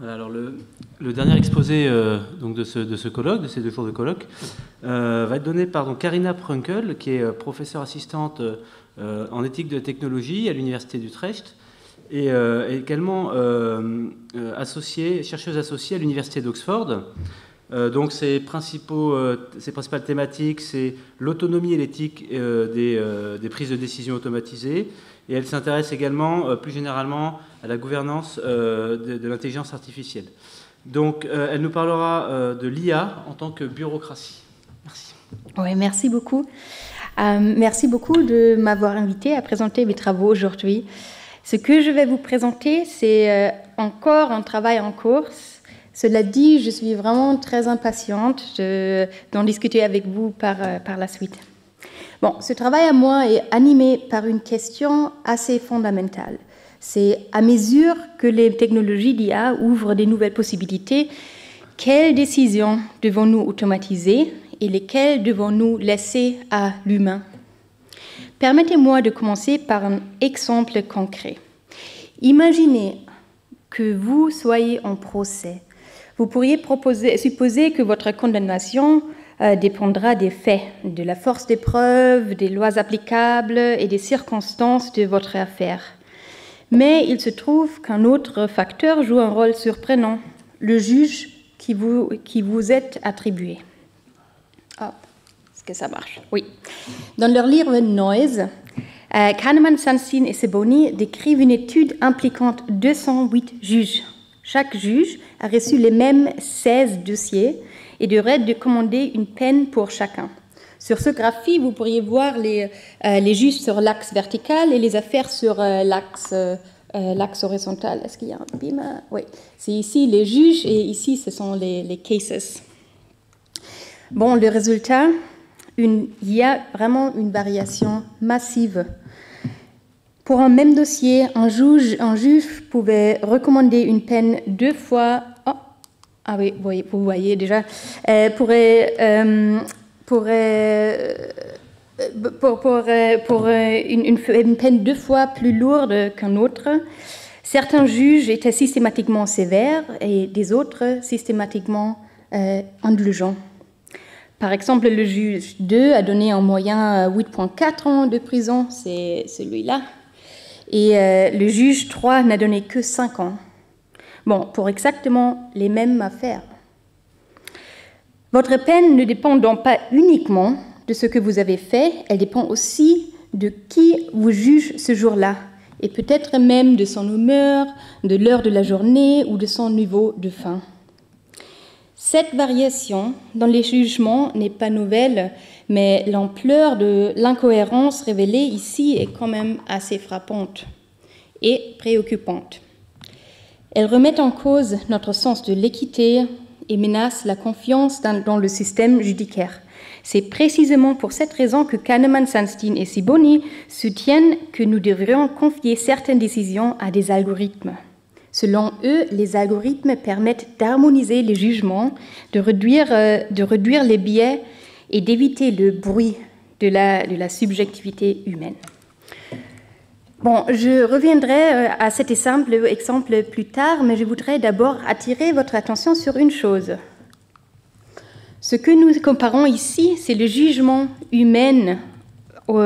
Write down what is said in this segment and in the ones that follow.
Voilà, alors le dernier exposé donc de ce colloque, de ces 2 jours de colloque, va être donné par donc, Karina Prunkel, qui est professeure assistante en éthique de la technologie à l'Université d'Utrecht, et également chercheuse associée à l'Université d'Oxford. Donc ses principales thématiques, c'est l'autonomie et l'éthique des prises de décision automatisées. Et elle s'intéresse également, plus généralement, à la gouvernance de l'intelligence artificielle. Donc, elle nous parlera de l'IA en tant que bureaucratie. Merci. Oui, merci beaucoup. Merci beaucoup de m'avoir invité à présenter mes travaux aujourd'hui. Ce que je vais vous présenter, c'est encore un travail en cours. Cela dit, je suis vraiment très impatiente d'en discuter avec vous par la suite. Bon, ce travail à moi est animé par une question assez fondamentale. C'est à mesure que les technologies d'IA ouvrent des nouvelles possibilités, quelles décisions devons-nous automatiser et lesquelles devons-nous laisser à l'humain? Permettez-moi de commencer par un exemple concret. Imaginez que vous soyez en procès. Vous pourriez supposer que votre condamnation dépendra des faits, de la force des preuves, des lois applicables et des circonstances de votre affaire. Mais il se trouve qu'un autre facteur joue un rôle surprenant, le juge qui vous est attribué. Ah, est-ce que ça marche? Oui. Dans leur livre Noise, Kahneman, Sunstein et Sebony décrivent une étude impliquant 208 juges. Chaque juge a reçu les mêmes 16 dossiers et devrait commander une peine pour chacun. Sur ce graphique, vous pourriez voir les juges sur l'axe vertical et les affaires sur l'axe horizontal. Est-ce qu'il y a un bim? Oui, c'est ici les juges et ici ce sont les cases. Bon, le résultat, il y a vraiment une variation massive. Pour un même dossier, un juge pouvait recommander une peine 2 fois. Ah oui, vous voyez déjà, pourrait une peine 2 fois plus lourde qu'un autre. Certains juges étaient systématiquement sévères et des autres systématiquement indulgents. Par exemple, le juge 2 a donné en moyen 8,4 ans de prison, c'est celui-là, et le juge 3 n'a donné que 5 ans. Bon, pour exactement les mêmes affaires. Votre peine ne dépend donc pas uniquement de ce que vous avez fait, elle dépend aussi de qui vous juge ce jour-là, et peut-être même de son humeur, de l'heure de la journée ou de son niveau de faim. Cette variation dans les jugements n'est pas nouvelle, mais l'ampleur de l'incohérence révélée ici est quand même assez frappante et préoccupante. Elle remet en cause notre sens de l'équité et menace la confiance dans le système judiciaire. C'est précisément pour cette raison que Kahneman, Sunstein et Sebony soutiennent que nous devrions confier certaines décisions à des algorithmes. Selon eux, les algorithmes permettent d'harmoniser les jugements, de réduire les biais et d'éviter le bruit de la subjectivité humaine. Bon, je reviendrai à cet exemple plus tard, mais je voudrais d'abord attirer votre attention sur une chose. Ce que nous comparons ici, c'est le jugement humain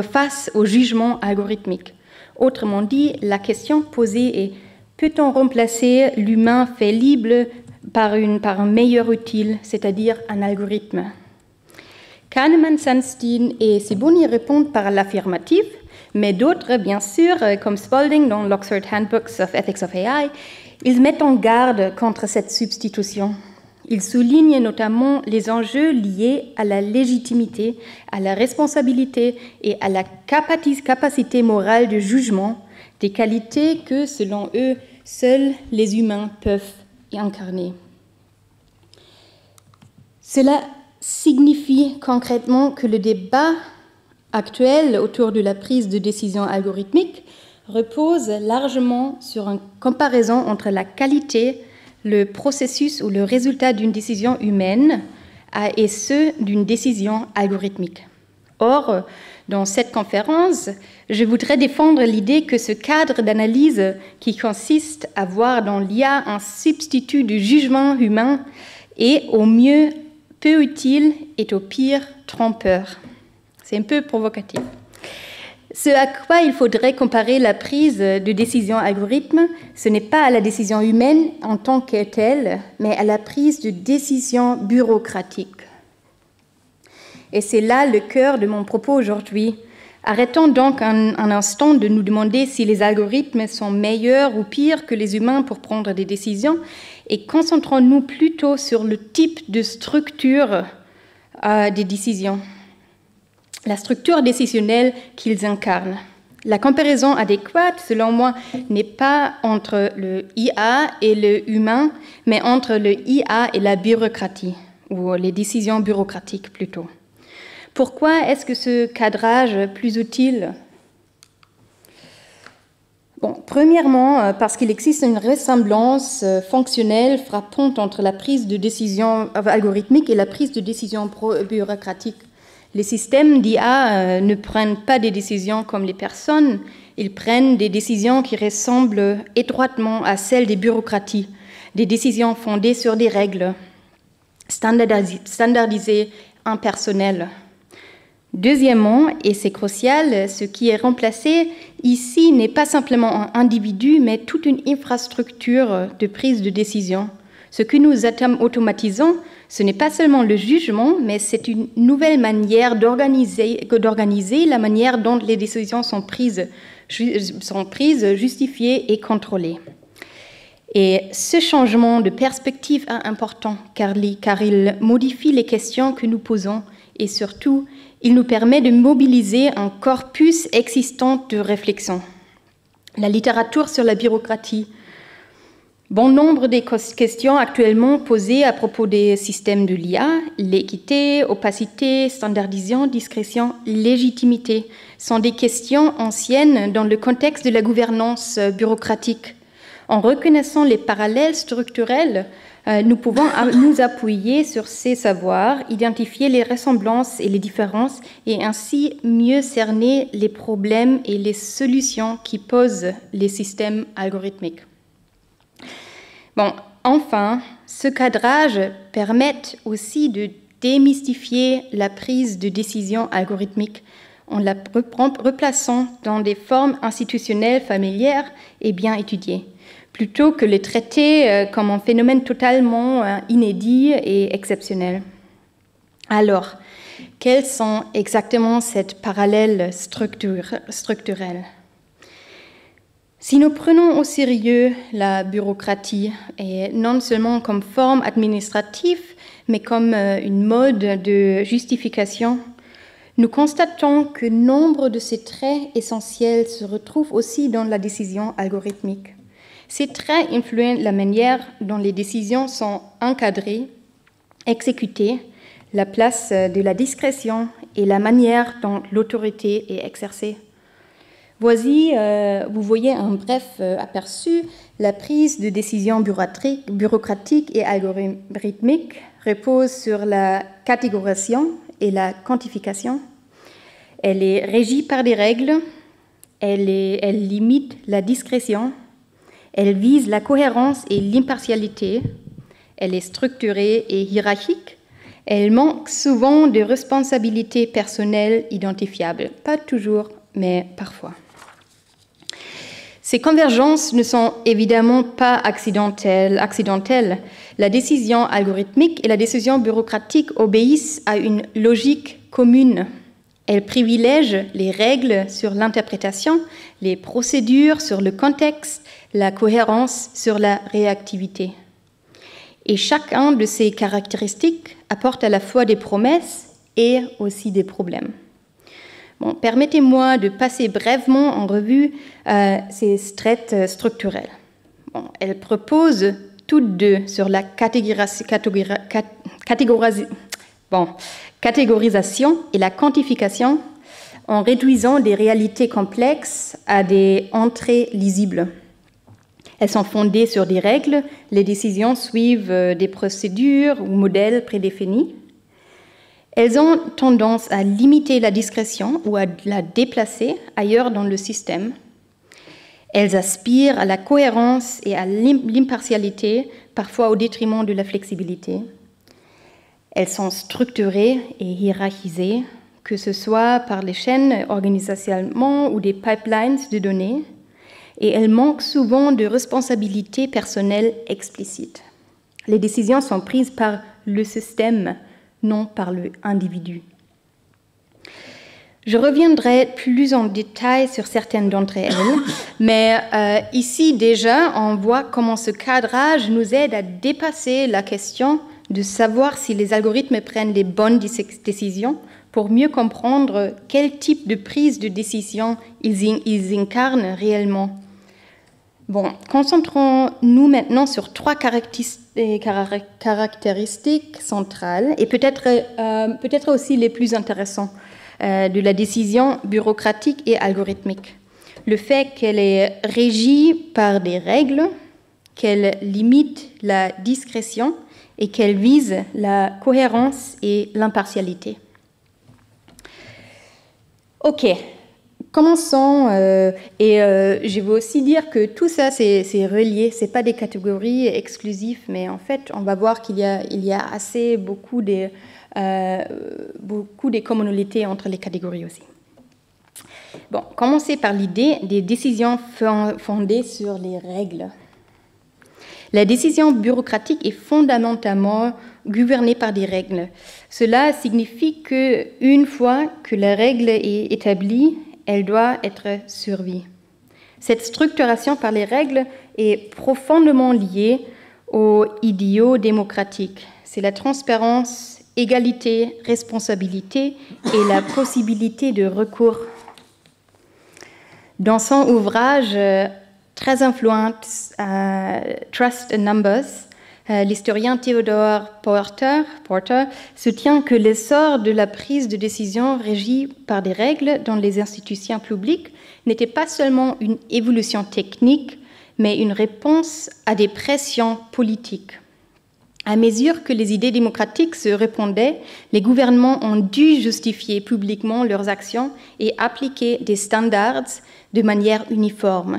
face au jugement algorithmique. Autrement dit, la question posée est: peut-on remplacer l'humain faillible par un meilleur outil, c'est-à-dire un algorithme? Kahneman, Sunstein et Sebony répondent par l'affirmative, mais d'autres, bien sûr, comme Spalding dans l'Oxford Handbooks of Ethics of AI, ils mettent en garde contre cette substitution. Ils soulignent notamment les enjeux liés à la légitimité, à la responsabilité et à la capacité morale de jugement, des qualités que, selon eux, seuls les humains peuvent y incarner. Cela signifie concrètement que le débat actuel autour de la prise de décision algorithmique repose largement sur une comparaison entre la qualité, le processus ou le résultat d'une décision humaine et ceux d'une décision algorithmique. Or, dans cette conférence, je voudrais défendre l'idée que ce cadre d'analyse qui consiste à voir dans l'IA un substitut du jugement humain est au mieux peu utile et au pire trompeur. C'est un peu provocatif. Ce à quoi il faudrait comparer la prise de décision algorithme, ce n'est pas à la décision humaine en tant que telle, mais à la prise de décision bureaucratique. Et c'est là le cœur de mon propos aujourd'hui. Arrêtons donc un instant de nous demander si les algorithmes sont meilleurs ou pires que les humains pour prendre des décisions et concentrons-nous plutôt sur le type de structure des décisions, la structure décisionnelle qu'ils incarnent. La comparaison adéquate, selon moi, n'est pas entre le IA et le humain, mais entre le IA et la bureaucratie, ou les décisions bureaucratiques plutôt. Pourquoi est-ce que ce cadrage est plus utile ? Bon, premièrement, parce qu'il existe une ressemblance fonctionnelle frappante entre la prise de décision algorithmique et la prise de décision bureaucratique. Les systèmes d'IA ne prennent pas des décisions comme les personnes, ils prennent des décisions qui ressemblent étroitement à celles des bureaucraties, des décisions fondées sur des règles standardisées, impersonnelles. Deuxièmement, et c'est crucial, ce qui est remplacé ici n'est pas simplement un individu, mais toute une infrastructure de prise de décision. Ce que nous automatisons, ce n'est pas seulement le jugement, mais c'est une nouvelle manière d'organiser la manière dont les décisions sont prises, justifiées et contrôlées. Et ce changement de perspective est important car il modifie les questions que nous posons et surtout, il nous permet de mobiliser un corpus existant de réflexion. La littérature sur la bureaucratie. Bon nombre des questions actuellement posées à propos des systèmes de l'IA, l'équité, opacité, standardisation, discrétion, légitimité, sont des questions anciennes dans le contexte de la gouvernance bureaucratique. En reconnaissant les parallèles structurels, nous pouvons nous appuyer sur ces savoirs, identifier les ressemblances et les différences et ainsi mieux cerner les problèmes et les solutions qui posent les systèmes algorithmiques. Bon, enfin, ce cadrage permet aussi de démystifier la prise de décision algorithmique en la replaçant dans des formes institutionnelles familières et bien étudiées, plutôt que les traiter comme un phénomène totalement inédit et exceptionnel. Alors, quels sont exactement ces parallèles structurels ? Si nous prenons au sérieux la bureaucratie, et non seulement comme forme administrative, mais comme une mode de justification, nous constatons que nombre de ces traits essentiels se retrouvent aussi dans la décision algorithmique. Ces traits influent la manière dont les décisions sont encadrées, exécutées, la place de la discrétion et la manière dont l'autorité est exercée. Voici, vous voyez un bref aperçu, la prise de décision bureaucratique et algorithmique repose sur la catégorisation et la quantification. Elle est régie par des règles, elle limite la discrétion, elle vise la cohérence et l'impartialité, elle est structurée et hiérarchique, elle manque souvent de responsabilités personnelles identifiables, pas toujours, mais parfois. Ces convergences ne sont évidemment pas accidentelles. La décision algorithmique et la décision bureaucratique obéissent à une logique commune. Elles privilègent les règles sur l'interprétation, les procédures sur le contexte, la cohérence sur la réactivité. Et chacun de ces caractéristiques apporte à la fois des promesses et aussi des problèmes. Bon, permettez-moi de passer brièvement en revue ces traits structurels. Bon, elles proposent toutes deux sur la catégorisation et la quantification en réduisant des réalités complexes à des entrées lisibles. Elles sont fondées sur des règles, les décisions suivent des procédures ou modèles prédéfinis. Elles ont tendance à limiter la discrétion ou à la déplacer ailleurs dans le système. Elles aspirent à la cohérence et à l'impartialité, parfois au détriment de la flexibilité. Elles sont structurées et hiérarchisées, que ce soit par les chaînes organisationnellement ou des pipelines de données, et elles manquent souvent de responsabilités personnelles explicites. Les décisions sont prises par le système, non par l'individu. Je reviendrai plus en détail sur certaines d'entre elles, mais ici déjà, on voit comment ce cadrage nous aide à dépasser la question de savoir si les algorithmes prennent les bonnes décisions pour mieux comprendre quel type de prise de décision ils incarnent réellement. Bon, concentrons-nous maintenant sur 3 caractéristiques centrales et peut-être aussi les plus intéressantes de la décision bureaucratique et algorithmique. Le fait qu'elle est régie par des règles, qu'elle limite la discrétion et qu'elle vise la cohérence et l'impartialité. Ok. Commençons, je veux aussi dire que tout ça, c'est relié, ce n'est pas des catégories exclusives, mais en fait, on va voir qu'il y a assez beaucoup des communautés entre les catégories aussi. Bon, commencer par l'idée des décisions fondées sur les règles. La décision bureaucratique est fondamentalement gouvernée par des règles. Cela signifie qu'une fois que la règle est établie, elle doit être suivie. Cette structuration par les règles est profondément liée aux idéaux démocratiques. C'est la transparence, égalité, responsabilité et la possibilité de recours. Dans son ouvrage très influent Trust and Numbers, l'historien Theodore Porter soutient que l'essor de la prise de décision régie par des règles dans les institutions publiques n'était pas seulement une évolution technique, mais une réponse à des pressions politiques. À mesure que les idées démocratiques se répandaient, les gouvernements ont dû justifier publiquement leurs actions et appliquer des standards de manière uniforme.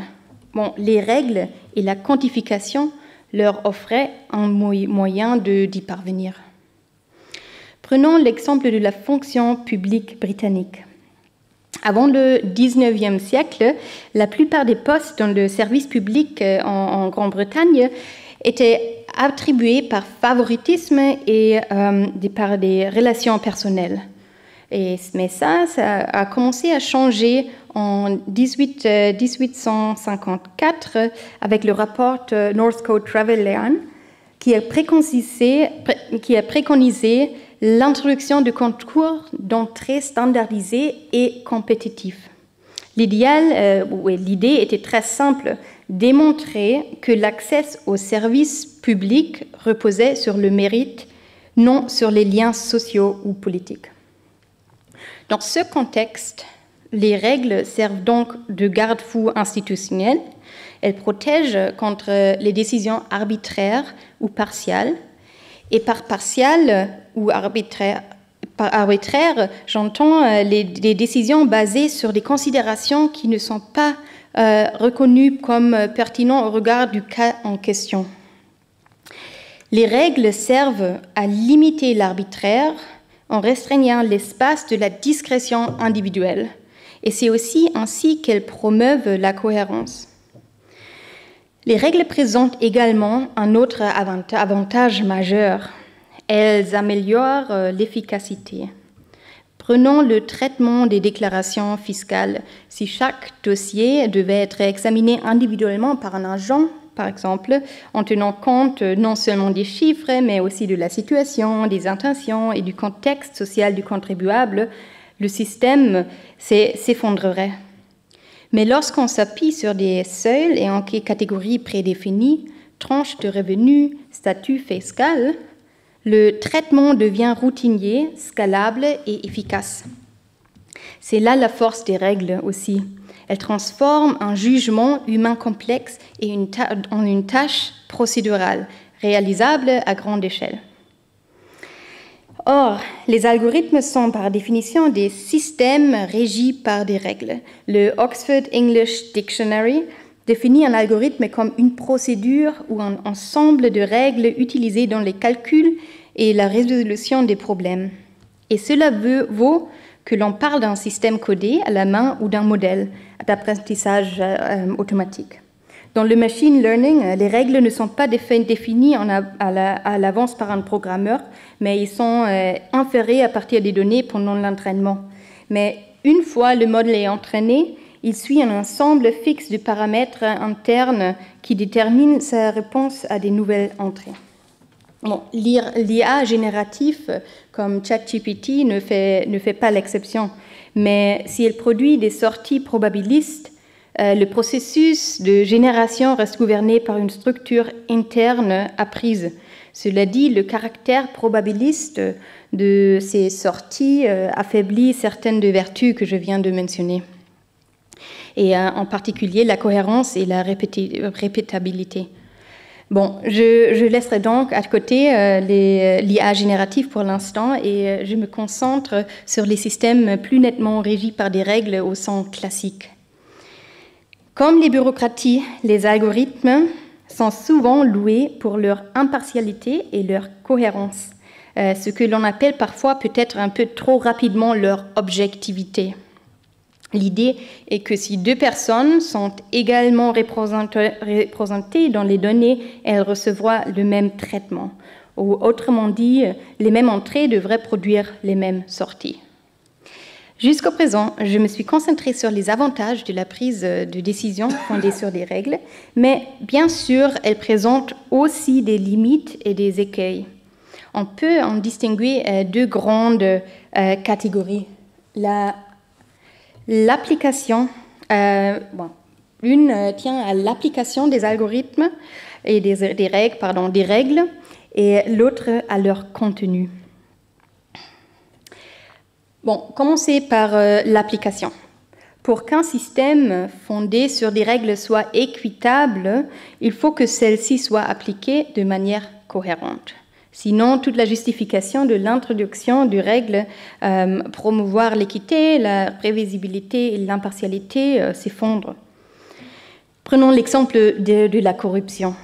Bon, les règles et la quantification leur offrait un moyen d'y parvenir. Prenons l'exemple de la fonction publique britannique. Avant le XIXe siècle, la plupart des postes dans le service public en Grande-Bretagne étaient attribués par favoritisme et par des relations personnelles. Mais ça a commencé à changer en 1854 avec le rapport Northcote-Trevelyan qui a préconisé l'introduction de concours d'entrée standardisés et compétitifs. L'idée était très simple, démontrer que l'accès aux services publics reposait sur le mérite, non sur les liens sociaux ou politiques. Dans ce contexte, les règles servent donc de garde-fou institutionnel. Elles protègent contre les décisions arbitraires ou partiales. Et par partial ou arbitraire, j'entends des décisions basées sur des considérations qui ne sont pas reconnues comme pertinentes au regard du cas en question. Les règles servent à limiter l'arbitraire en restreignant l'espace de la discrétion individuelle. Et c'est aussi ainsi qu'elles promeuvent la cohérence. Les règles présentent également un autre avantage majeur. Elles améliorent l'efficacité. Prenons le traitement des déclarations fiscales. Si chaque dossier devait être examiné individuellement par un agent, par exemple, en tenant compte non seulement des chiffres, mais aussi de la situation, des intentions et du contexte social du contribuable, le système s'effondrerait. Mais lorsqu'on s'appuie sur des seuils et en catégories prédéfinies, tranches de revenus, statut fiscal, le traitement devient routinier, scalable et efficace. C'est là la force des règles aussi. Elles transforment un jugement humain complexe en une tâche procédurale, réalisable à grande échelle. Or, les algorithmes sont par définition des systèmes régis par des règles. Le Oxford English Dictionary définit un algorithme comme une procédure ou un ensemble de règles utilisées dans les calculs et la résolution des problèmes. Et cela vaut que l'on parle d'un système codé à la main ou d'un modèle d'apprentissage automatique. Dans le machine learning, les règles ne sont pas définies à l'avance par un programmeur, mais ils sont inférés à partir des données pendant l'entraînement. Mais une fois le modèle est entraîné, il suit un ensemble fixe de paramètres internes qui déterminent sa réponse à des nouvelles entrées. Bon, l'IA génératif comme ChatGPT ne fait pas l'exception, mais si elle produit des sorties probabilistes, le processus de génération reste gouverné par une structure interne apprise. Cela dit, le caractère probabiliste de ces sorties affaiblit certaines des vertus que je viens de mentionner, et en particulier la cohérence et la répétabilité. Bon, je laisserai donc à côté l'IA générative pour l'instant et je me concentre sur les systèmes plus nettement régis par des règles au sens classique. Comme les bureaucraties, les algorithmes sont souvent loués pour leur impartialité et leur cohérence, ce que l'on appelle parfois peut-être un peu trop rapidement leur objectivité. L'idée est que si deux personnes sont également représentées dans les données, elles recevront le même traitement. Ou autrement dit, les mêmes entrées devraient produire les mêmes sorties. Jusqu'au présent, je me suis concentrée sur les avantages de la prise de décision fondée sur des règles, mais bien sûr, elles présentent aussi des limites et des écueils. On peut en distinguer deux grandes catégories. L'application, l'une tient à l'application des algorithmes et des règles, et l'autre à leur contenu. Bon, commencer par l'application. Pour qu'un système fondé sur des règles soit équitable, il faut que celles-ci soient appliquées de manière cohérente. Sinon, toute la justification de l'introduction de règles, promouvoir l'équité, la prévisibilité et l'impartialité s'effondrent. Prenons l'exemple de la corruption.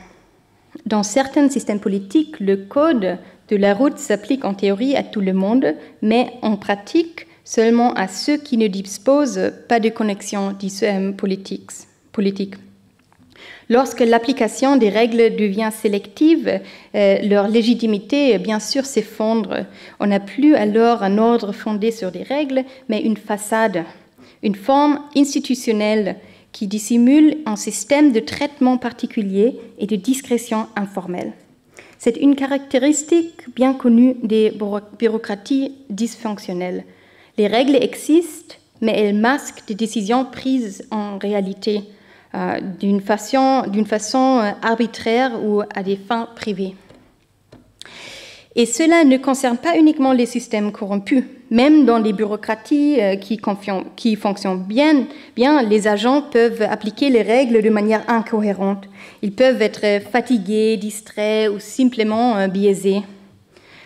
Dans certains systèmes politiques, le code de la route s'applique en théorie à tout le monde, mais en pratique seulement à ceux qui ne disposent pas de connexion politique. Lorsque l'application des règles devient sélective, leur légitimité, bien sûr, s'effondre. On n'a plus alors un ordre fondé sur des règles, mais une façade, une forme institutionnelle qui dissimule un système de traitement particulier et de discrétion informelle. C'est une caractéristique bien connue des bureaucraties dysfonctionnelles. Les règles existent, mais elles masquent des décisions prises en réalité, d'une façon arbitraire ou à des fins privées. Et cela ne concerne pas uniquement les systèmes corrompus. Même dans les bureaucraties qui fonctionnent bien, les agents peuvent appliquer les règles de manière incohérente. Ils peuvent être fatigués, distraits ou simplement biaisés.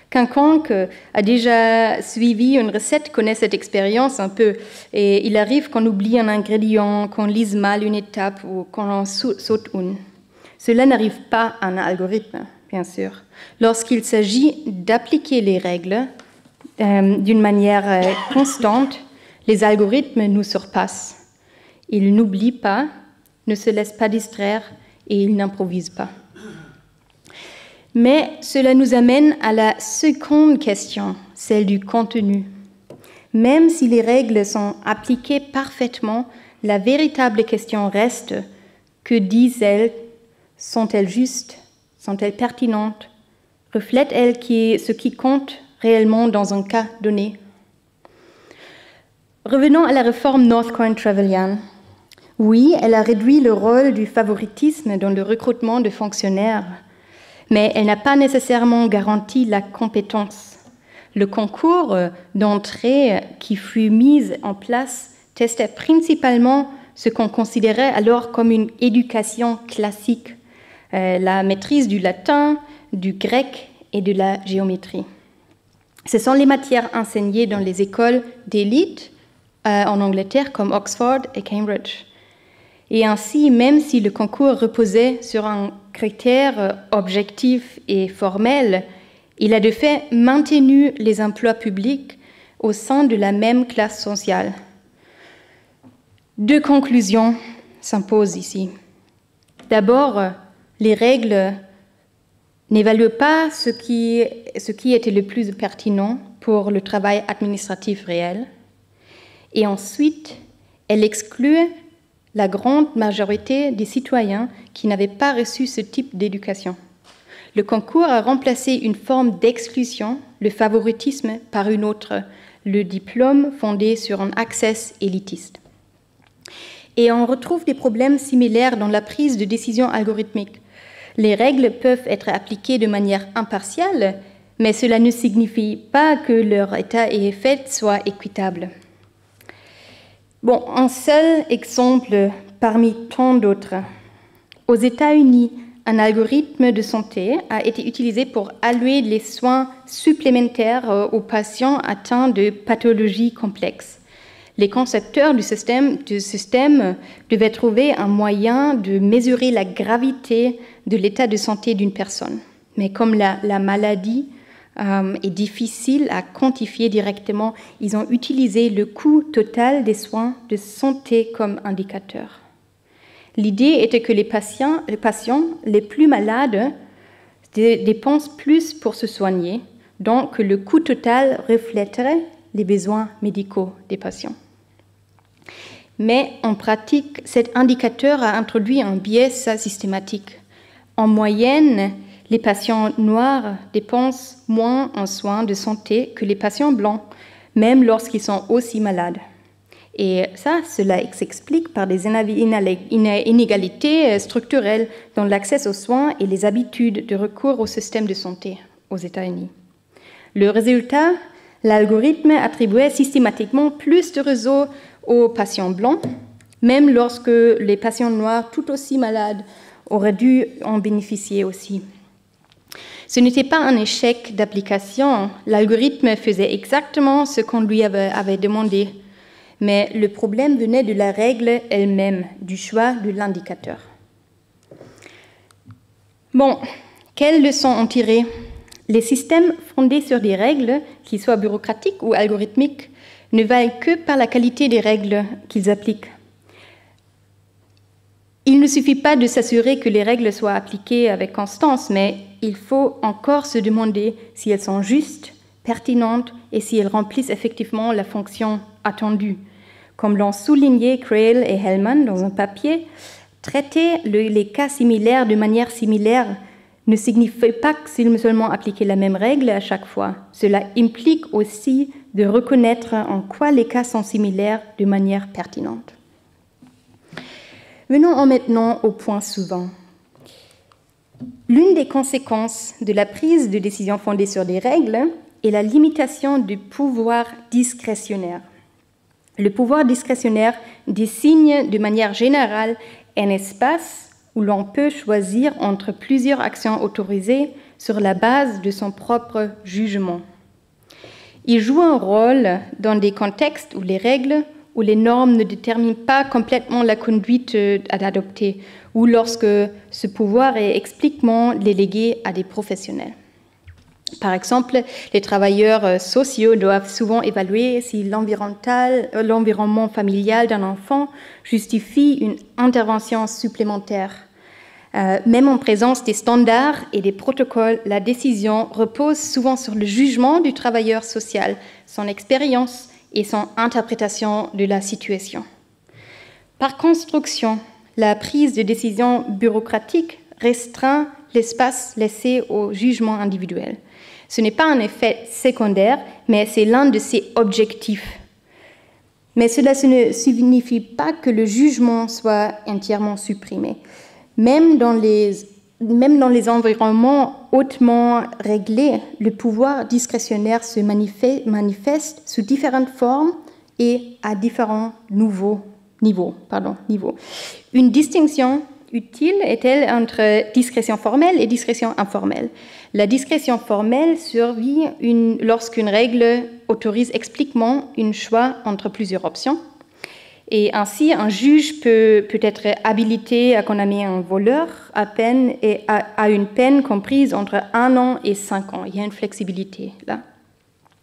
Quiconque a déjà suivi une recette connaît cette expérience un peu. Et il arrive qu'on oublie un ingrédient, qu'on lise mal une étape ou qu'on en saute une. Cela n'arrive pas à un algorithme, bien sûr. Lorsqu'il s'agit d'appliquer les règles d'une manière constante, les algorithmes nous surpassent. Ils n'oublient pas, ne se laissent pas distraire et ils n'improvisent pas. Mais cela nous amène à la seconde question, celle du contenu. Même si les règles sont appliquées parfaitement, la véritable question reste, que disent-elles? Sont-elles justes? Sont-elles pertinentes? Reflètent-elles ce qui compte réellement dans un cas donné? Revenons à la réforme Northcote-Trevelyan. Oui, elle a réduit le rôle du favoritisme dans le recrutement de fonctionnaires, mais elle n'a pas nécessairement garanti la compétence. Le concours d'entrée qui fut mis en place testait principalement ce qu'on considérait alors comme une éducation classique, la maîtrise du latin, du grec et de la géométrie. Ce sont les matières enseignées dans les écoles d'élite en Angleterre comme Oxford et Cambridge. Et ainsi, même si le concours reposait sur un critère objectif et formel, il a de fait maintenu les emplois publics au sein de la même classe sociale. Deux conclusions s'imposent ici. D'abord, les règles n'évaluent pas ce qui était le plus pertinent pour le travail administratif réel. Et ensuite, elles excluent la grande majorité des citoyens qui n'avaient pas reçu ce type d'éducation. Le concours a remplacé une forme d'exclusion, le favoritisme, par une autre, le diplôme fondé sur un accès élitiste. Et on retrouve des problèmes similaires dans la prise de décision algorithmique. Les règles peuvent être appliquées de manière impartiale, mais cela ne signifie pas que leur état et effet soient équitables. Bon, un seul exemple parmi tant d'autres. Aux États-Unis, un algorithme de santé a été utilisé pour allouer les soins supplémentaires aux patients atteints de pathologies complexes. Les concepteurs du système devaient trouver un moyen de mesurer la gravité de l'état de santé d'une personne. Mais comme la maladie est difficile à quantifier directement, ils ont utilisé le coût total des soins de santé comme indicateur. L'idée était que les patients les plus malades dépensent plus pour se soigner, donc que le coût total reflèterait les besoins médicaux des patients. Mais en pratique, cet indicateur a introduit un biais systématique. En moyenne, les patients noirs dépensent moins en soins de santé que les patients blancs, même lorsqu'ils sont aussi malades. Et cela s'explique par des inégalités structurelles dans l'accès aux soins et les habitudes de recours au système de santé aux États-Unis. Le résultat, l'algorithme attribuait systématiquement plus de réseaux aux patients blancs, même lorsque les patients noirs tout aussi malades auraient dû en bénéficier aussi. Ce n'était pas un échec d'application, l'algorithme faisait exactement ce qu'on lui avait demandé, mais le problème venait de la règle elle-même, du choix de l'indicateur. Bon, quelles leçons en tirer ? Les systèmes fondés sur des règles, qu'ils soient bureaucratiques ou algorithmiques, ne valent que par la qualité des règles qu'ils appliquent. Il ne suffit pas de s'assurer que les règles soient appliquées avec constance, mais il faut encore se demander si elles sont justes, pertinentes et si elles remplissent effectivement la fonction attendue. Comme l'ont souligné Crail et Hellman dans un papier, traiter les cas similaires de manière similaire ne signifie pas seulement appliquer la même règle à chaque fois. Cela implique aussi de reconnaître en quoi les cas sont similaires de manière pertinente. Venons maintenant au point suivant. L'une des conséquences de la prise de décision fondée sur des règles est la limitation du pouvoir discrétionnaire. Le pouvoir discrétionnaire désigne de manière générale un espace où l'on peut choisir entre plusieurs actions autorisées sur la base de son propre jugement. Il joue un rôle dans des contextes où les règles ou les normes ne déterminent pas complètement la conduite à adopter, ou lorsque ce pouvoir est explicitement délégué à des professionnels. Par exemple, les travailleurs sociaux doivent souvent évaluer si l'environnement familial d'un enfant justifie une intervention supplémentaire. Même en présence des standards et des protocoles, la décision repose souvent sur le jugement du travailleur social, son expérience et son interprétation de la situation. Par construction, la prise de décision bureaucratique restreint l'espace laissé au jugement individuel. Ce n'est pas un effet secondaire, mais c'est l'un de ses objectifs. Mais cela ne signifie pas que le jugement soit entièrement supprimé. Même dans les environnements hautement réglés, le pouvoir discrétionnaire se manifeste sous différentes formes et à différents niveaux. Une distinction utile est-elle entre discrétion formelle et discrétion informelle? La discrétion formelle survient lorsqu'une règle autorise explicitement un choix entre plusieurs options. Et ainsi, un juge peut être habilité à condamner un voleur à une peine comprise entre 1 an et 5 ans. Il y a une flexibilité là.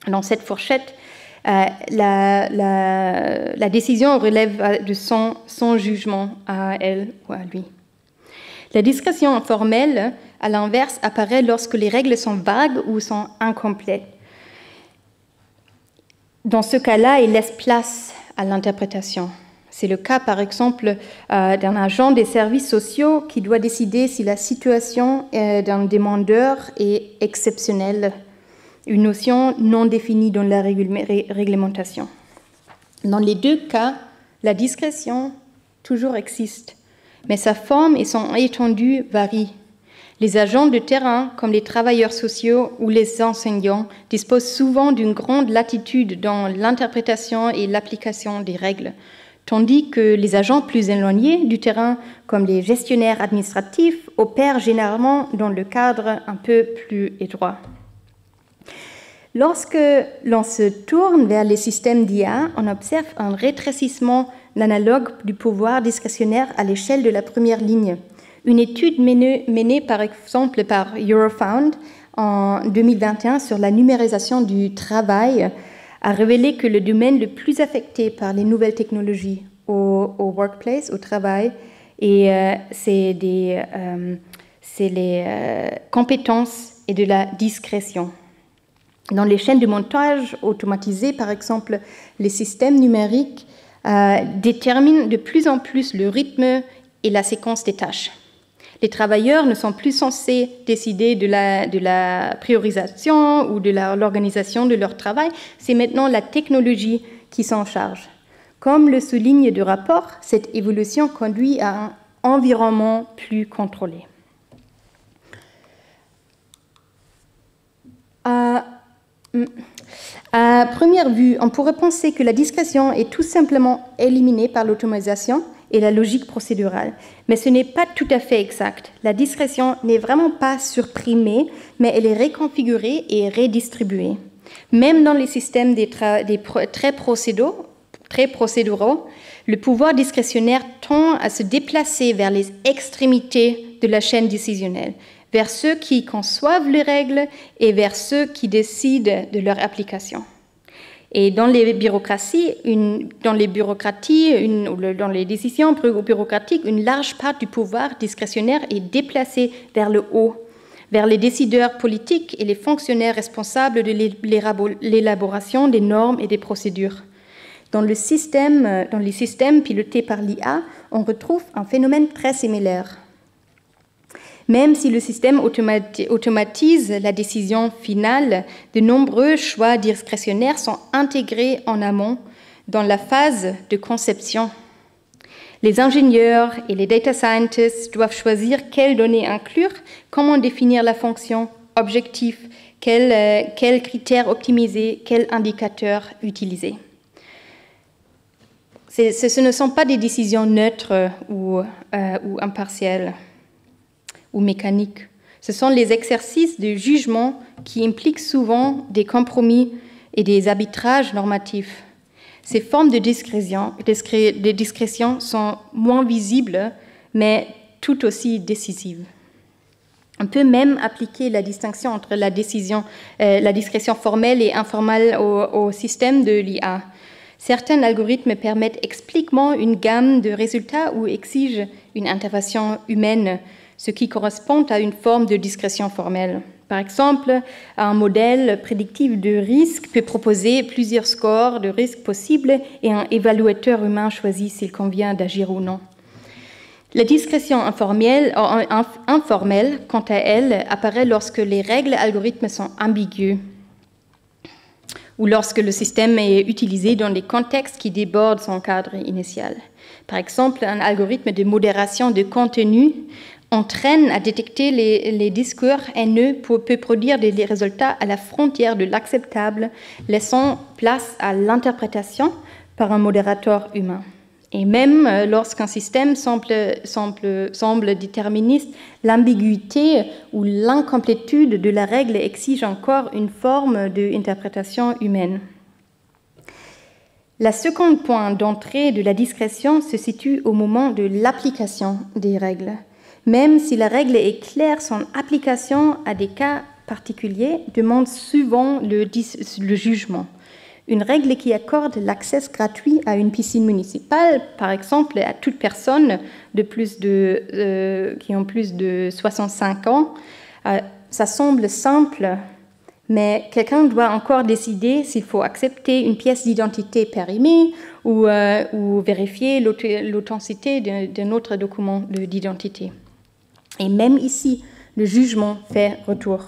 Dans cette fourchette, la décision relève de son jugement à elle ou à lui. La discrétion informelle, à l'inverse, apparaît lorsque les règles sont vagues ou sont incomplètes. Dans ce cas-là, il laisse place à l'interprétation. C'est le cas, par exemple, d'un agent des services sociaux qui doit décider si la situation d'un demandeur est exceptionnelle, une notion non définie dans la réglementation. Dans les deux cas, la discrétion toujours existe, mais sa forme et son étendue varient. Les agents de terrain, comme les travailleurs sociaux ou les enseignants, disposent souvent d'une grande latitude dans l'interprétation et l'application des règles, tandis que les agents plus éloignés du terrain, comme les gestionnaires administratifs, opèrent généralement dans le cadre un peu plus étroit. Lorsque l'on se tourne vers les systèmes d'IA, on observe un rétrécissement d'analogue du pouvoir discrétionnaire à l'échelle de la première ligne. Une étude menée par exemple par Eurofound en 2021 sur la numérisation du travail a révélé que le domaine le plus affecté par les nouvelles technologies au workplace, au travail, c'est les compétences et de la discrétion. Dans les chaînes de montage automatisées, par exemple, les systèmes numériques déterminent de plus en plus le rythme et la séquence des tâches. Les travailleurs ne sont plus censés décider de la priorisation ou de l'organisation de leur travail, c'est maintenant la technologie qui s'en charge. Comme le souligne le rapport, cette évolution conduit à un environnement plus contrôlé. À première vue, on pourrait penser que la discrétion est tout simplement éliminée par l'automatisation et la logique procédurale. Mais ce n'est pas tout à fait exact. La discrétion n'est vraiment pas supprimée, mais elle est reconfigurée et redistribuée. Même dans les systèmes très procéduraux, le pouvoir discrétionnaire tend à se déplacer vers les extrémités de la chaîne décisionnelle, vers ceux qui conçoivent les règles et vers ceux qui décident de leur application. Et dans les bureaucraties, dans les décisions bureaucratiques, une large part du pouvoir discrétionnaire est déplacée vers le haut, vers les décideurs politiques et les fonctionnaires responsables de l'élaboration des normes et des procédures. Dans les systèmes pilotés par l'IA, on retrouve un phénomène très similaire. Même si le système automatise la décision finale, de nombreux choix discrétionnaires sont intégrés en amont dans la phase de conception. Les ingénieurs et les data scientists doivent choisir quelles données inclure, comment définir la fonction, objectif, quels critères optimiser, quels indicateurs utiliser. Ce ne sont pas des décisions neutres ou impartiales ou mécaniques. Ce sont les exercices de jugement qui impliquent souvent des compromis et des arbitrages normatifs. Ces formes de discrétion sont moins visibles, mais tout aussi décisives. On peut même appliquer la distinction entre la discrétion formelle et informelle au système de l'IA. Certains algorithmes permettent explicitement une gamme de résultats ou exigent une intervention humaine, ce qui correspond à une forme de discrétion formelle. Par exemple, un modèle prédictif de risque peut proposer plusieurs scores de risque possibles et un évaluateur humain choisit s'il convient d'agir ou non. La discrétion informelle, quant à elle, apparaît lorsque les règles algorithmes sont ambiguës ou lorsque le système est utilisé dans des contextes qui débordent son cadre initial. Par exemple, un algorithme de modération de contenu entraîne à détecter les discours haineux peut produire des résultats à la frontière de l'acceptable, laissant place à l'interprétation par un modérateur humain. Et même lorsqu'un système semble déterministe, l'ambiguïté ou l'incomplétude de la règle exige encore une forme d'interprétation humaine. Le second point d'entrée de la discrétion se situe au moment de l'application des règles. Même si la règle est claire, son application à des cas particuliers demande souvent le jugement. Une règle qui accorde l'accès gratuit à une piscine municipale, par exemple, à toute personne qui ont plus de 65 ans, ça semble simple, mais quelqu'un doit encore décider s'il faut accepter une pièce d'identité périmée ou vérifier l'authenticité d'un autre document d'identité. Et même ici, le jugement fait retour.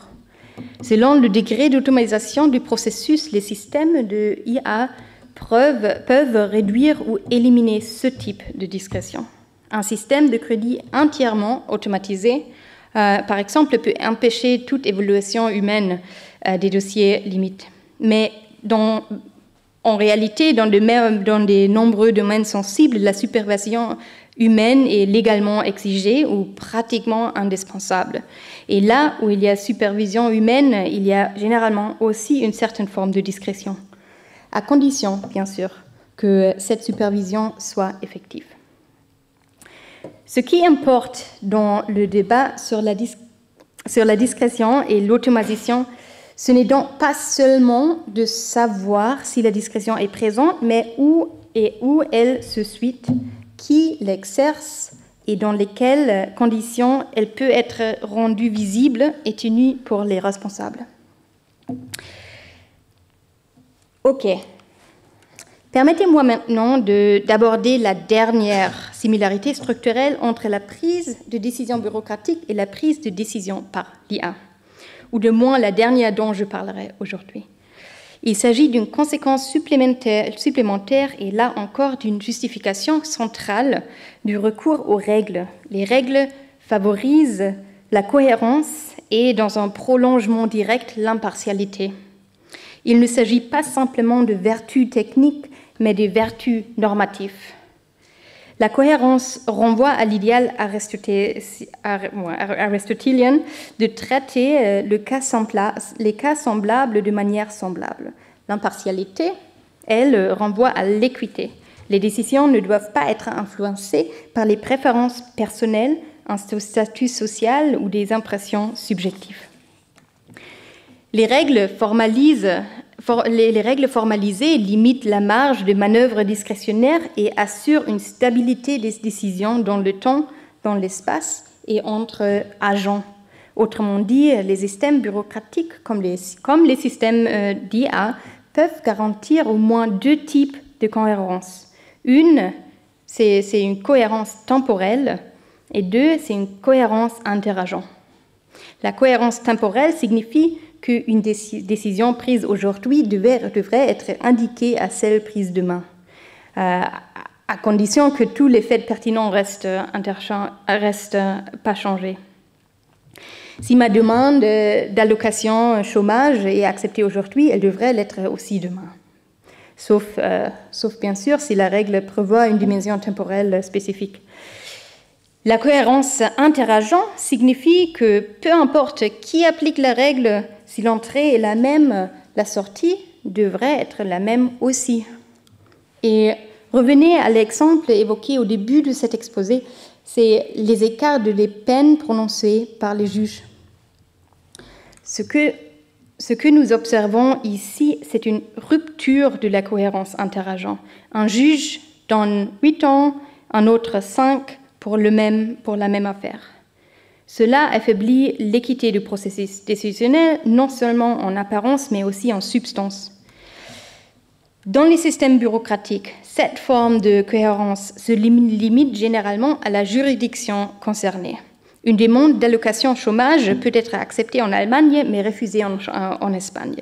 Selon le degré d'automatisation du processus, les systèmes de IA peuvent réduire ou éliminer ce type de discrétion. Un système de crédit entièrement automatisé, par exemple, peut empêcher toute évaluation humaine des dossiers limites. Mais en réalité, dans de nombreux domaines sensibles, la supervision humaine est légalement exigée ou pratiquement indispensable. Et là où il y a supervision humaine, il y a généralement aussi une certaine forme de discrétion, à condition, bien sûr, que cette supervision soit effective. Ce qui importe dans le débat sur la discrétion et l'automatisation, ce n'est donc pas seulement de savoir si la discrétion est présente, mais où elle se situe, qui l'exerce et dans lesquelles conditions elle peut être rendue visible et tenue pour les responsables. Ok. Permettez-moi maintenant d'aborder la dernière similarité structurelle entre la prise de décision bureaucratique et la prise de décision par l'IA, ou de moins la dernière dont je parlerai aujourd'hui. Il s'agit d'une conséquence supplémentaire et là encore d'une justification centrale du recours aux règles. Les règles favorisent la cohérence et, dans un prolongement direct, l'impartialité. Il ne s'agit pas simplement de vertus techniques, mais de vertus normatives. La cohérence renvoie à l'idéal aristotélienne de traiter les cas semblables de manière semblable. L'impartialité, elle, renvoie à l'équité. Les décisions ne doivent pas être influencées par les préférences personnelles, un statut social ou des impressions subjectives. Les règles formalisées limitent la marge de manœuvre discrétionnaire et assurent une stabilité des décisions dans le temps, dans l'espace et entre agents. Autrement dit, les systèmes bureaucratiques, comme les systèmes d'IA, peuvent garantir au moins deux types de cohérence. Une, c'est une cohérence temporelle, et deux, c'est une cohérence interagent. La cohérence temporelle signifie qu'une décision prise aujourd'hui devrait être indiquée à celle prise demain, à condition que tous les faits pertinents restent pas changés. Si ma demande d'allocation chômage est acceptée aujourd'hui, elle devrait l'être aussi demain. Sauf bien sûr si la règle prévoit une dimension temporelle spécifique. La cohérence interagent signifie que peu importe qui applique la règle, si l'entrée est la même, la sortie devrait être la même aussi. Et revenez à l'exemple évoqué au début de cet exposé, c'est les écarts de les peines prononcées par les juges. Ce que nous observons ici, c'est une rupture de la cohérence interagent. Un juge donne 8 ans, un autre 5 pour la même affaire. Cela affaiblit l'équité du processus décisionnel, non seulement en apparence, mais aussi en substance. Dans les systèmes bureaucratiques, cette forme de cohérence se limite généralement à la juridiction concernée. Une demande d'allocation chômage peut être acceptée en Allemagne, mais refusée en Espagne.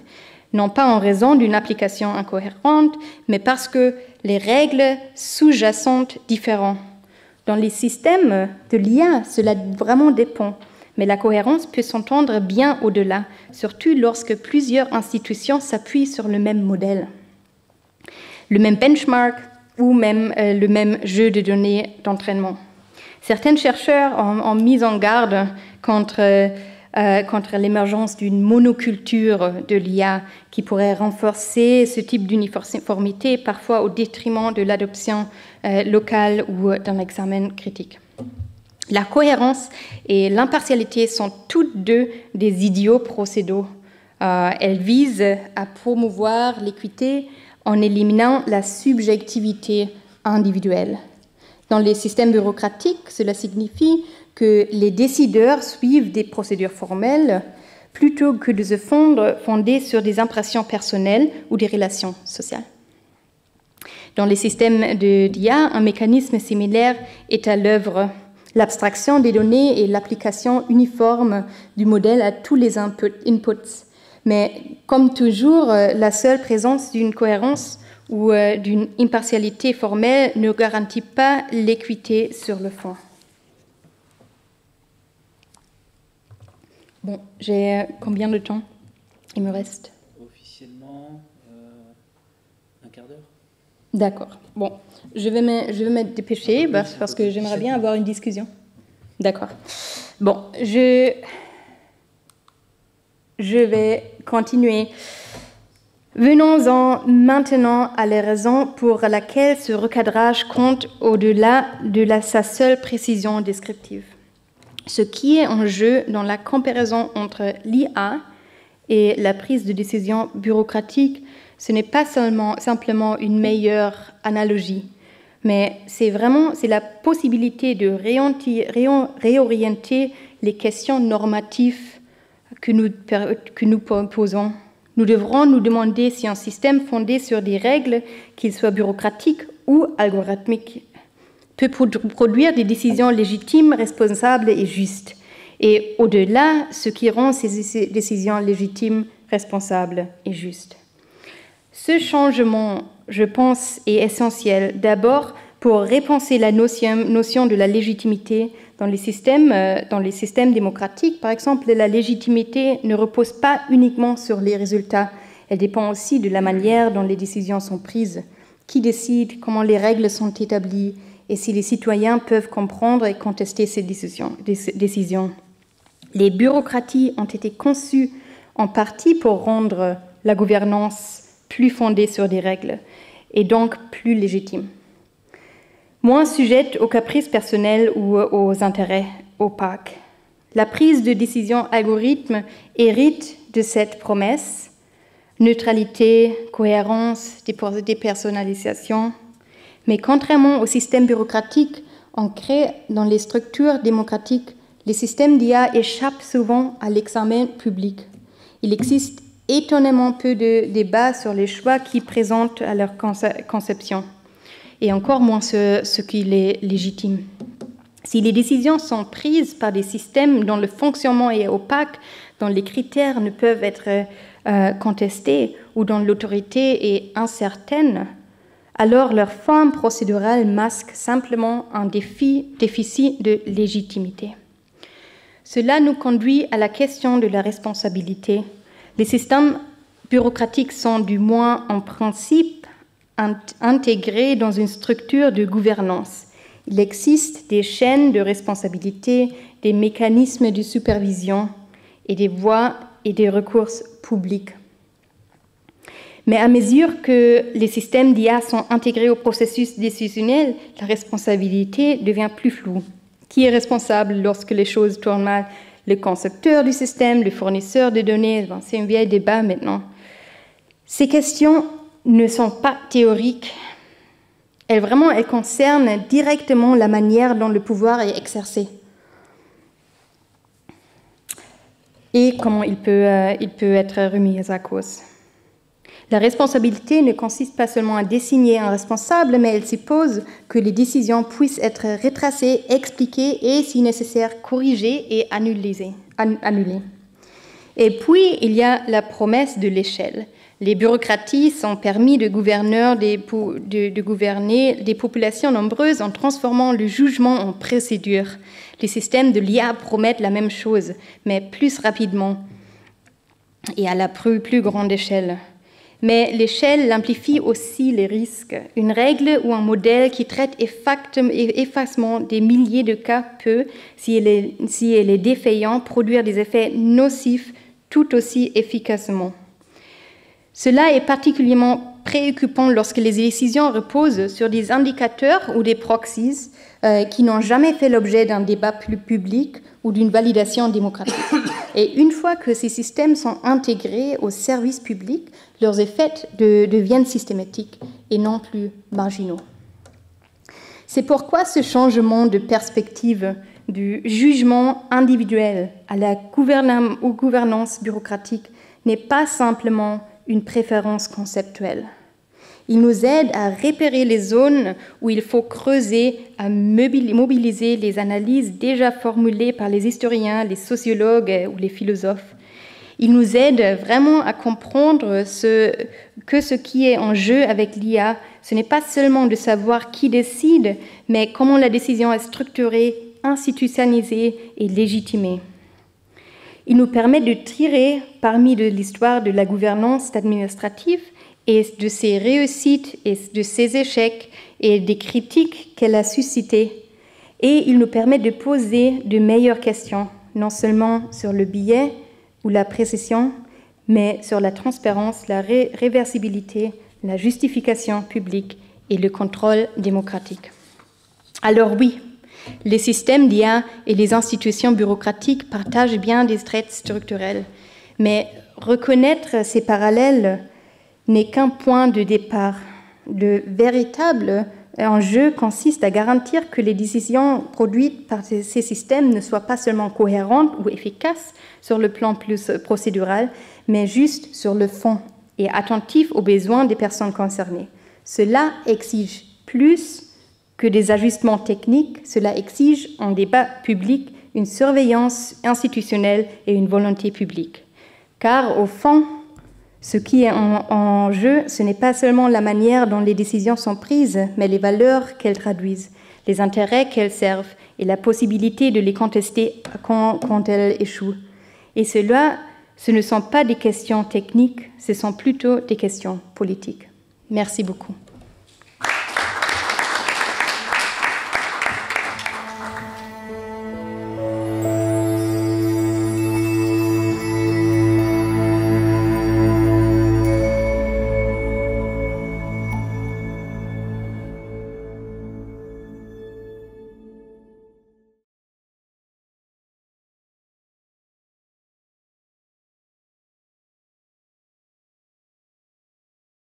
Non pas en raison d'une application incohérente, mais parce que les règles sous-jacentes diffèrent. Dans les systèmes de l'IA, cela vraiment dépend, mais la cohérence peut s'entendre bien au-delà, surtout lorsque plusieurs institutions s'appuient sur le même modèle. Le même benchmark, ou même le même jeu de données d'entraînement. Certains chercheurs ont mis en garde contre l'émergence d'une monoculture de l'IA qui pourrait renforcer ce type d'uniformité, parfois au détriment de l'adoption locale ou d'un examen critique. La cohérence et l'impartialité sont toutes deux des idéaux procédaux. Elles visent à promouvoir l'équité en éliminant la subjectivité individuelle. Dans les systèmes bureaucratiques, cela signifie que les décideurs suivent des procédures formelles plutôt que de se fonder sur des impressions personnelles ou des relations sociales. Dans les systèmes d'IA, un mécanisme similaire est à l'œuvre. L'abstraction des données et l'application uniforme du modèle à tous les inputs. Mais comme toujours, la seule présence d'une cohérence ou d'une impartialité formelle ne garantit pas l'équité sur le fond. Bon, j'ai combien de temps il me reste? Officiellement, un quart d'heure. D'accord. Bon, je vais me dépêcher parce que j'aimerais bien avoir une discussion. D'accord. Bon, je vais continuer. Venons-en maintenant à la raison pour laquelle ce recadrage compte au-delà de sa seule précision descriptive. Ce qui est en jeu dans la comparaison entre l'IA et la prise de décision bureaucratique, ce n'est pas simplement une meilleure analogie, mais c'est la possibilité de réorienter les questions normatives que nous posons. Nous devrons nous demander si un système fondé sur des règles, qu'il soit bureaucratique ou algorithmique, peut produire des décisions légitimes, responsables et justes. Et au-delà, ce qui rend ces décisions légitimes, responsables et justes. Ce changement, je pense, est essentiel d'abord pour repenser la notion de la légitimité dans les systèmes démocratiques. Par exemple, la légitimité ne repose pas uniquement sur les résultats, elle dépend aussi de la manière dont les décisions sont prises, qui décide, comment les règles sont établies et si les citoyens peuvent comprendre et contester ces décisions. Les bureaucraties ont été conçues en partie pour rendre la gouvernance plus fondée sur des règles et donc plus légitime, moins sujette aux caprices personnels ou aux intérêts opaques. La prise de décision algorithme hérite de cette promesse, neutralité, cohérence, dépersonnalisation. Mais contrairement au système bureaucratique ancré dans les structures démocratiques, les systèmes d'IA échappent souvent à l'examen public. Il existe étonnamment peu de débats sur les choix qui présentent à leur conception, et encore moins ce qui est légitime. Si les décisions sont prises par des systèmes dont le fonctionnement est opaque, dont les critères ne peuvent être contestés ou dont l'autorité est incertaine, alors leur forme procédurale masque simplement un déficit de légitimité. Cela nous conduit à la question de la responsabilité. Les systèmes bureaucratiques sont du moins en principe intégrés dans une structure de gouvernance. Il existe des chaînes de responsabilité, des mécanismes de supervision et des voies et des recours publics. Mais à mesure que les systèmes d'IA sont intégrés au processus décisionnel, la responsabilité devient plus floue. Qui est responsable lorsque les choses tournent mal? Le concepteur du système, le fournisseur de données, c'est un vieil débat maintenant. Ces questions ne sont pas théoriques. Elles concernent directement la manière dont le pouvoir est exercé et comment il peut être remis à cause. La responsabilité ne consiste pas seulement à désigner un responsable, mais elle suppose que les décisions puissent être retracées, expliquées et, si nécessaire, corrigées et annulées. Et puis, il y a la promesse de l'échelle. Les bureaucraties sont permis de gouverner des populations nombreuses en transformant le jugement en procédure. Les systèmes de l'IA promettent la même chose, mais plus rapidement et à la plus grande échelle. Mais l'échelle amplifie aussi les risques. Une règle ou un modèle qui traite effacement des milliers de cas peut, si elle est défaillante, produire des effets nocifs tout aussi efficacement. Cela est particulièrement préoccupant lorsque les décisions reposent sur des indicateurs ou des proxies qui n'ont jamais fait l'objet d'un débat plus public ou d'une validation démocratique. Et une fois que ces systèmes sont intégrés au service public, leurs effets deviennent systématiques et non plus marginaux. C'est pourquoi ce changement de perspective du jugement individuel à la gouvernance bureaucratique n'est pas simplement une préférence conceptuelle. Il nous aide à repérer les zones où il faut creuser, à mobiliser les analyses déjà formulées par les historiens, les sociologues ou les philosophes. Il nous aide vraiment à comprendre que ce qui est en jeu avec l'IA, ce n'est pas seulement de savoir qui décide, mais comment la décision est structurée, institutionnalisée et légitimée. Il nous permet de tirer parmi de l'histoire de la gouvernance administrative et de ses réussites et de ses échecs et des critiques qu'elle a suscitées. Et il nous permet de poser de meilleures questions, non seulement sur le biais ou la précision, mais sur la transparence, la réversibilité, la justification publique et le contrôle démocratique. Alors oui, les systèmes d'IA et les institutions bureaucratiques partagent bien des traits structurels, mais reconnaître ces parallèles n'est qu'un point de départ. Le véritable enjeu consiste à garantir que les décisions produites par ces systèmes ne soient pas seulement cohérentes ou efficaces sur le plan plus procédural, mais juste sur le fond et attentifs aux besoins des personnes concernées. Cela exige plus que des ajustements techniques, cela exige un débat public, une surveillance institutionnelle et une volonté publique. Car au fond, ce qui est en jeu, ce n'est pas seulement la manière dont les décisions sont prises, mais les valeurs qu'elles traduisent, les intérêts qu'elles servent et la possibilité de les contester quand elles échouent. Et ce ne sont pas des questions techniques, ce sont plutôt des questions politiques. Merci beaucoup.